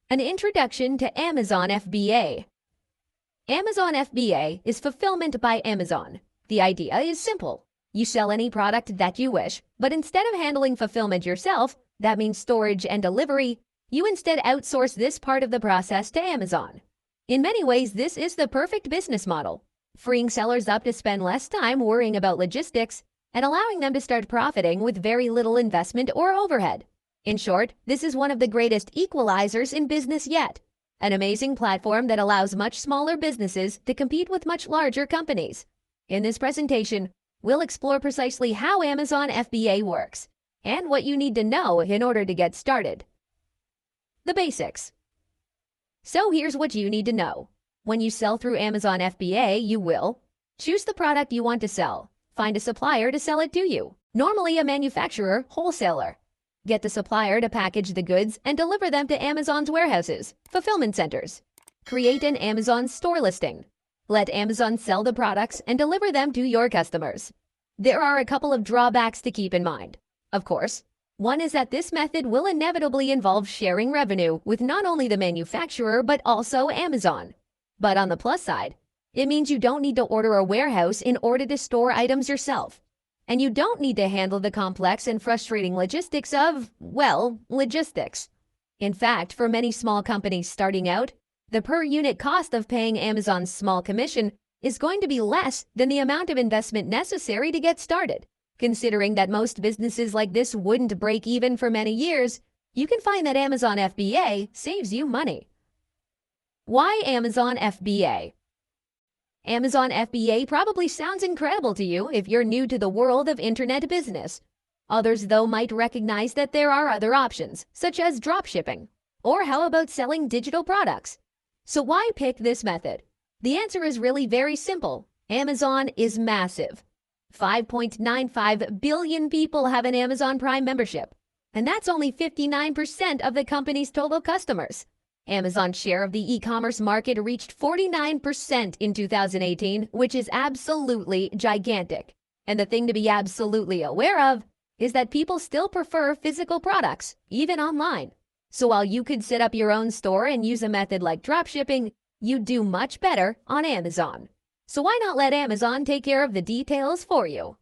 An introduction to Amazon FBA. Amazon FBA is fulfillment by Amazon. The idea is simple. You sell any product that you wish, but instead of handling fulfillment yourself, that means storage and delivery, you instead outsource this part of the process to Amazon. In many ways, this is the perfect business model, freeing sellers up to spend less time worrying about logistics and allowing them to start profiting with very little investment or overhead. In short, this is one of the greatest equalizers in business yet, an amazing platform that allows much smaller businesses to compete with much larger companies. In this presentation, we'll explore precisely how Amazon FBA works and what you need to know in order to get started. The basics. So here's what you need to know. When you sell through Amazon FBA, you will choose the product you want to sell, find a supplier to sell it to you, normally a manufacturer, wholesaler. Get the supplier to package the goods and deliver them to Amazon's warehouses, fulfillment centers. Create an Amazon store listing. Let Amazon sell the products and deliver them to your customers. There are a couple of drawbacks to keep in mind. Of course, one is that this method will inevitably involve sharing revenue with not only the manufacturer but also Amazon. But on the plus side, it means you don't need to order a warehouse in order to store items yourself. And you don't need to handle the complex and frustrating logistics of, well, logistics. In fact, for many small companies starting out, the per-unit cost of paying Amazon's small commission is going to be less than the amount of investment necessary to get started. Considering that most businesses like this wouldn't break even for many years, you can find that Amazon FBA saves you money. Why Amazon FBA? Amazon FBA probably sounds incredible to you if you're new to the world of internet business. Others, though, might recognize that there are other options, such as dropshipping. Or how about selling digital products? So why pick this method? The answer is really very simple. Amazon is massive. 5.95 billion people have an Amazon Prime membership, and that's only 59% of the company's total customers. Amazon's share of the e-commerce market reached 49% in 2018, which is absolutely gigantic. And the thing to be absolutely aware of is that people still prefer physical products, even online. So while you could set up your own store and use a method like dropshipping, you'd do much better on Amazon. So why not let Amazon take care of the details for you?